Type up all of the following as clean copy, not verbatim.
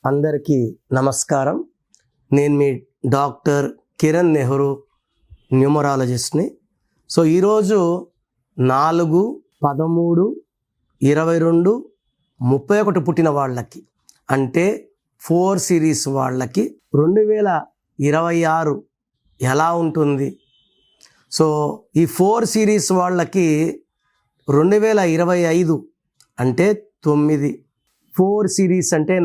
అందరికీ నమస్కారం. నేను మీ డాక్టర్ కిరణ్ నెహ్రూ, న్యూమరాలజిస్ట్ని. సో ఈరోజు 4, 13, 22, 31 పుట్టిన వాళ్ళకి, అంటే 4 సిరీస్ వాళ్ళకి 2026 ఎలా ఉంటుంది? సో ఈ 4 సిరీస్ వాళ్ళకి 2025 అంటే 9. 4 సిరీస్ అంటే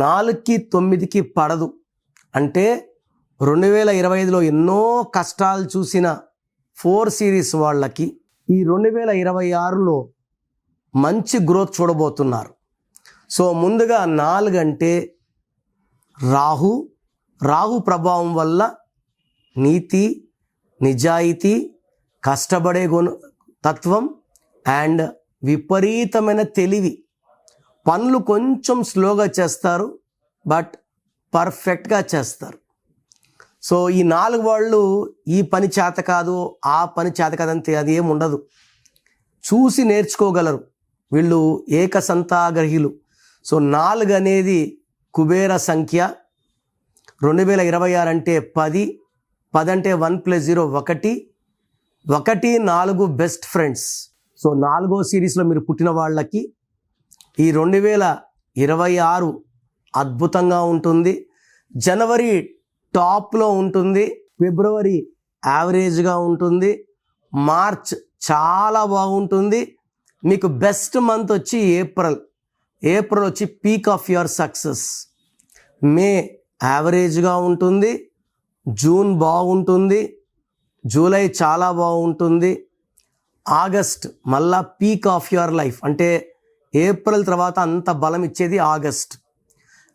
4కి 9కి పడదు. అంటే 2025లో ఎన్నో కష్టాలు చూసిన 4 సిరీస్ వాళ్ళకి ఈ 2026లో మంచి గ్రోత్ చూడబోతున్నారు. సో ముందుగా 4 అంటే రాహు ప్రభావం వల్ల నీతి, నిజాయితీ, కష్టపడే తత్వం అండ్ విపరీతమైన తెలివి. పనులు కొంచెం స్లోగా చేస్తారు, బట్ పర్ఫెక్ట్గా చేస్తారు. సో ఈ 4 వాళ్ళు ఈ పని చేత కాదు, ఆ పని చేత కాదంతే అది ఏమి ఉండదు. చూసి నేర్చుకోగలరు. వీళ్ళు ఏకసంతాగ్రహీలు. సో 4 అనేది కుబేర సంఖ్య. 2026 అంటే 10 అంటే 1 + 0 1. 1, 4 బెస్ట్ ఫ్రెండ్స్. సో 4వ సిరీస్లో మీరు పుట్టిన వాళ్ళకి ఈ 2026 అద్భుతంగా ఉంటుంది. జనవరి టాప్లో ఉంటుంది, ఫిబ్రవరి యావరేజ్గా ఉంటుంది, మార్చ్ చాలా బాగుంటుంది. మీకు బెస్ట్ మంత్ వచ్చి ఏప్రిల్ వచ్చి పీక్ ఆఫ్ యువర్ సక్సెస్. మే యావరేజ్గా ఉంటుంది, జూన్ బాగుంటుంది, జూలై చాలా బాగుంటుంది, ఆగస్ట్ మళ్ళా పీక్ ఆఫ్ యువర్ లైఫ్. అంటే ఏప్రిల్ తర్వాత అంత బలం ఇచ్చేది ఆగస్ట్.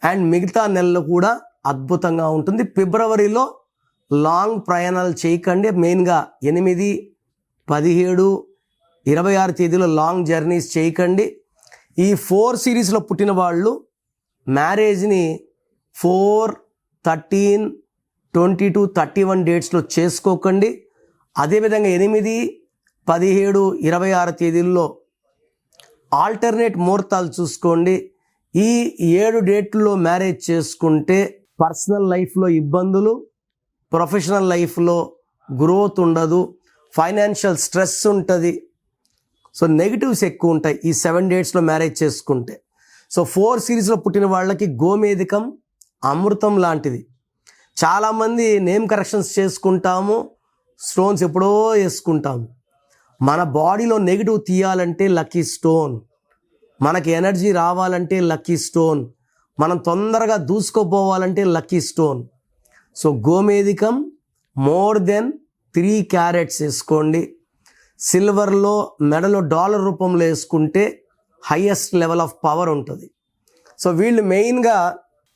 అండ్ మిగతా నెలలు కూడా అద్భుతంగా ఉంటుంది. ఫిబ్రవరిలో లాంగ్ ప్రయాణాలు చేయకండి. మెయిన్గా 8, 17, 26 తేదీలో లాంగ్ జర్నీస్ చేయకండి. ఈ 4 సిరీస్లో పుట్టిన వాళ్ళు మ్యారేజ్ని 4, 13, 22, 31 డేట్స్లో చేసుకోకండి. అదేవిధంగా 8, 17, 26 తేదీల్లో ఆల్టర్నేట్ ముహూర్తాలు చూసుకోండి. ఈ 7 డేట్లో మ్యారేజ్ చేసుకుంటే పర్సనల్ లైఫ్లో ఇబ్బందులు, ప్రొఫెషనల్ లైఫ్లో గ్రోత్ ఉండదు, ఫైనాన్షియల్ స్ట్రెస్ ఉంటుంది. సో నెగిటివ్స్ ఎక్కువ ఉంటాయి ఈ 7 డేట్స్లో మ్యారేజ్ చేసుకుంటే. సో 4 సిరీస్లో పుట్టిన వాళ్ళకి గోమేధికం అమృతం లాంటిది. చాలామంది నేమ్ కరెక్షన్స్ చేసుకుంటాము, స్టోన్స్ ఎప్పుడో వేసుకుంటాము. మన బాడీలో నెగిటివ్ తీయాలంటే లక్కీ స్టోన్, మనకి ఎనర్జీ రావాలంటే లక్కీ స్టోన్, మనం తొందరగా దూసుకోపోవాలంటే లక్కీ స్టోన్. సో గోమేధికం మోర్ దెన్ 3 క్యారెట్స్ వేసుకోండి. సిల్వర్లో మెడలో డాలర్ రూపంలో వేసుకుంటే హైయెస్ట్ లెవెల్ ఆఫ్ పవర్ ఉంటుంది. సో వీళ్ళు మెయిన్గా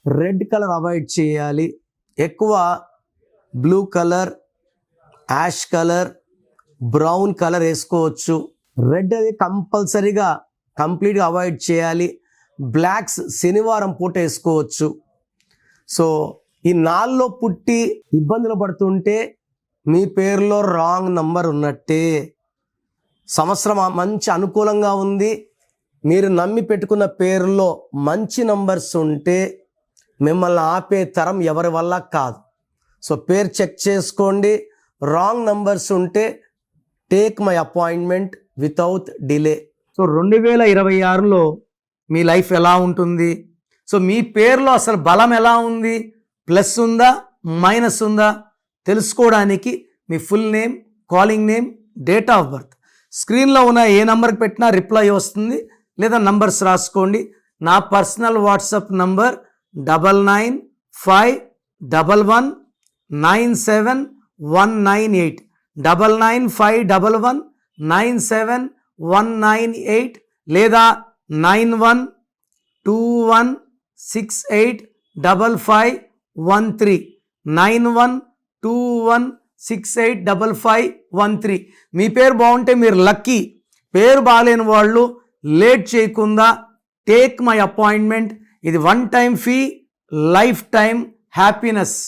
రెడ్ కలర్ అవాయిడ్ చేయాలి. ఎక్కువ blue colour, ash colour, brown colour వేసుకోవచ్చు. రెడ్ అది కంపల్సరీగా కంప్లీట్గా అవాయిడ్ చేయాలి. బ్లాక్స్ శనివారం పూట వేసుకోవచ్చు. సో ఈ 4లో పుట్టి ఇబ్బందులు పడుతుంటే మీ పేరులో రాంగ్ నంబర్ ఉన్నట్టే. సంవత్సరం మంచి అనుకూలంగా ఉంది, మీరు నమ్మి పెట్టుకున్న పేరులో మంచి నంబర్స్ ఉంటే మిమ్మల్ని ఆపే తరం ఎవరి వల్ల కాదు. సో పేరు చెక్ చేసుకోండి. రాంగ్ నంబర్స్ ఉంటే take my appointment without delay. So 2026లో మీ లైఫ్ ఎలా ఉంటుంది? సో మీ పేరులో అసలు బలం ఎలా ఉంది, ప్లస్ ఉందా, మైనస్ ఉందా తెలుసుకోవడానికి మీ full name, calling name, date of birth స్క్రీన్లో ఉన్న ఏ నెంబర్కి పెట్టినా రిప్లై వస్తుంది, లేదా నంబర్స్ రాసుకోండి. నా పర్సనల్ వాట్సాప్ నంబర్ 9951197198 9951197198 లేదా 9121685513 9121685513. మీ పేరు బాగుంటే మీరు లక్కీ. పేరు బాగాలేని వాళ్ళు లేట్ చేయకుండా టేక్ మై అపాయింట్మెంట్. ఇది 1 time fee, life time happiness.